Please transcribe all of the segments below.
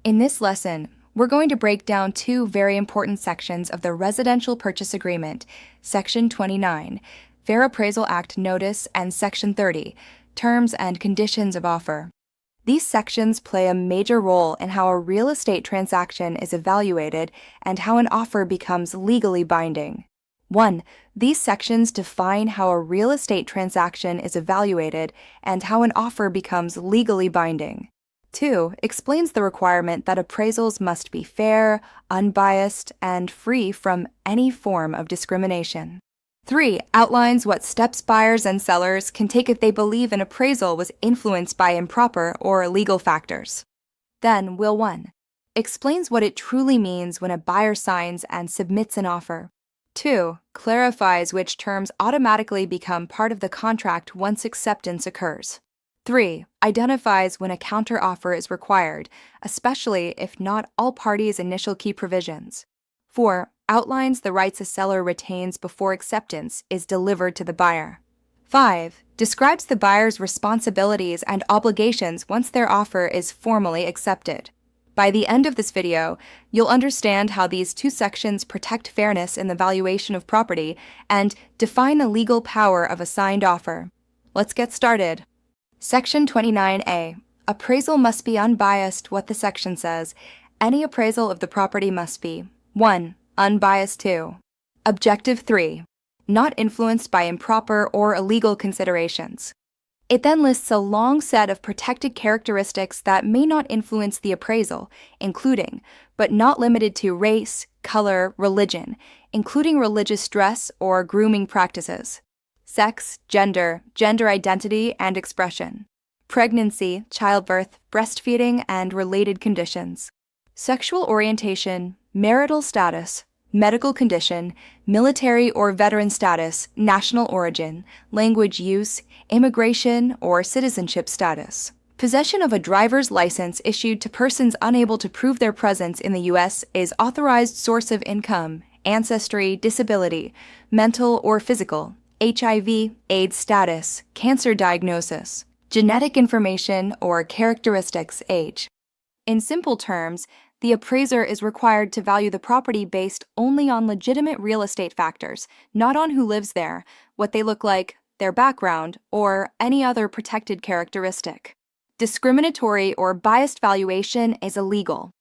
In this lesson, we're going to break down two very important sections of the Residential Purchase Agreement, Section 29, Fair Appraisal Act Notice, and Section 30, Terms and Conditions of Offer. These sections play a major role in how a real estate transaction is evaluated and how an offer becomes legally binding. 1. These sections define how a real estate transaction is evaluated and how an offer becomes legally binding. 2. Explains the requirement that appraisals must be fair, unbiased, and free from any form of discrimination. 3. Outlines what steps buyers and sellers can take if they believe an appraisal was influenced by improper or illegal factors. Then, Will 1. Explains what it truly means when a buyer signs and submits an offer. 2. Clarifies which terms automatically become part of the contract once acceptance occurs. 3. Identifies when a counteroffer is required, especially if not all parties' initial key provisions. 4. Outlines the rights a seller retains before acceptance is delivered to the buyer. 5. Describes the buyer's responsibilities and obligations once their offer is formally accepted. By the end of this video, you'll understand how these two sections protect fairness in the valuation of property and define the legal power of a signed offer. Let's get started. Section 29A. Appraisal must be unbiased. What the section says. Any appraisal of the property must be 1. Unbiased. 2. Objective. 3. Not influenced by improper or illegal considerations. It then lists a long set of protected characteristics that may not influence the appraisal, including, but not limited to, race, color, religion, including religious dress or grooming practices, sex, gender identity and expression, pregnancy, childbirth, breastfeeding, and related conditions, sexual orientation, marital status, medical condition, military or veteran status, national origin, language use, immigration or citizenship status. Possession of a driver's license issued to persons unable to prove their presence in the U.S. is authorized source of income, ancestry, disability, mental or physical, HIV, AIDS status, cancer diagnosis, genetic information or characteristics, age. In simple terms, the appraiser is required to value the property based only on legitimate real estate factors, not on who lives there, what they look like, their background, or any other protected characteristic. Discriminatory or biased valuation is illegal.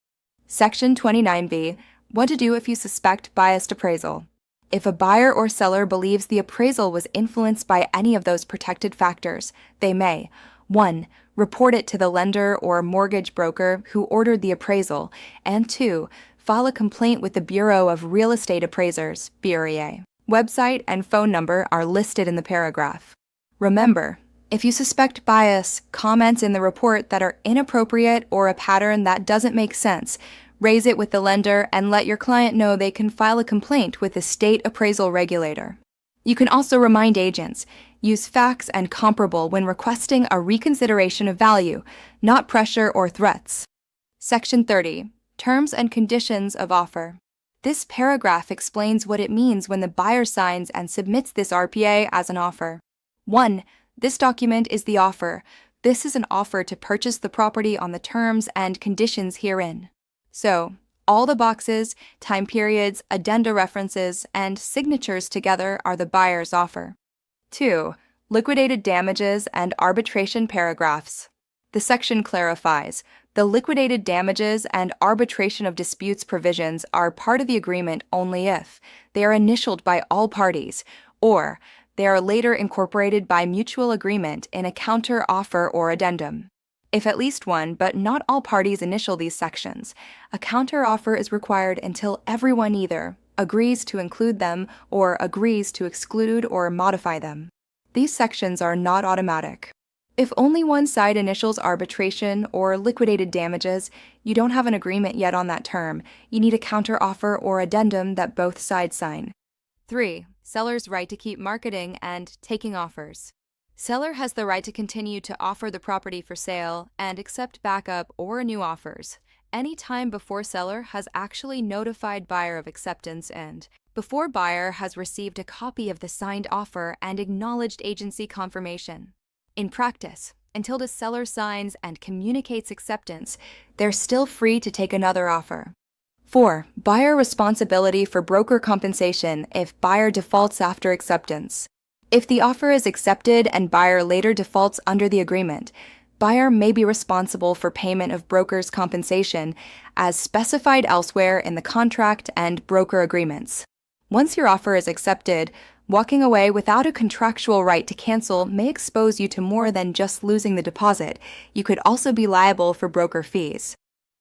Section 29B. What to do if you suspect biased appraisal. If a buyer or seller believes the appraisal was influenced by any of those protected factors, they may 1. Report it to the lender or mortgage broker who ordered the appraisal, and 2. File a complaint with the Bureau of Real Estate Appraisers, BREA. Website and phone number are listed in the paragraph. Remember, if you suspect bias, comments in the report that are inappropriate, or a pattern that doesn't make sense, raise it with the lender and let your client know they can file a complaint with the state appraisal regulator. You can also remind agents, use facts and comparable when requesting a reconsideration of value, not pressure or threats. Section 30. Terms and Conditions of Offer. This paragraph explains what it means when the buyer signs and submits this RPA as an offer. 1. This document is the offer. This is an offer to purchase the property on the terms and conditions herein. So, all the boxes, time periods, addenda references, and signatures together are the buyer's offer. 2. Liquidated damages and arbitration paragraphs. The section clarifies, the liquidated damages and arbitration of disputes provisions are part of the agreement only if they are initialed by all parties, or they are later incorporated by mutual agreement in a counter-offer or addendum. If at least one, but not all parties initial these sections, a counter-offer is required until everyone either agrees to include them or agrees to exclude or modify them. These sections are not automatic. If only one side initials arbitration or liquidated damages, you don't have an agreement yet on that term. You need a counter-offer or addendum that both sides sign. 3. Seller's right to keep marketing and taking offers. Seller has the right to continue to offer the property for sale and accept backup or new offers any time before seller has actually notified buyer of acceptance and before buyer has received a copy of the signed offer and acknowledged agency confirmation. In practice, Until the seller signs and communicates acceptance, they're still free to take another offer. 4. Buyer responsibility for broker compensation if buyer defaults after acceptance. If the offer is accepted and buyer later defaults under the agreement, buyer may be responsible for payment of broker's compensation as specified elsewhere in the contract and broker agreements. Once your offer is accepted, walking away without a contractual right to cancel may expose you to more than just losing the deposit. You could also be liable for broker fees.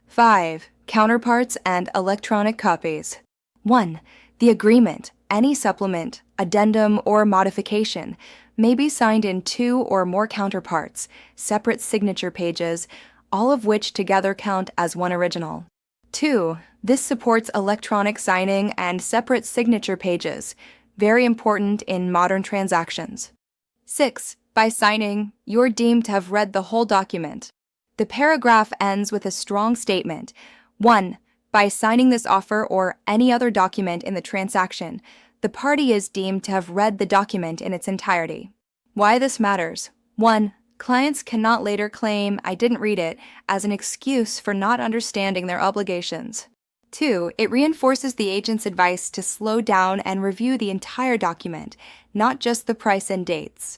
5. Counterparts and electronic copies. 1. The agreement, any supplement, addendum, or modification may be signed in 2 or more counterparts, separate signature pages, all of which together count as one original. 2. This supports electronic signing and separate signature pages, very important in modern transactions. 6. By signing, you're deemed to have read the whole document. The paragraph ends with a strong statement. 1. By signing this offer or any other document in the transaction, the party is deemed to have read the document in its entirety. Why this matters. 1. Clients cannot later claim "I didn't read it" as an excuse for not understanding their obligations. 2. It reinforces the agent's advice to slow down and review the entire document, not just the price and dates.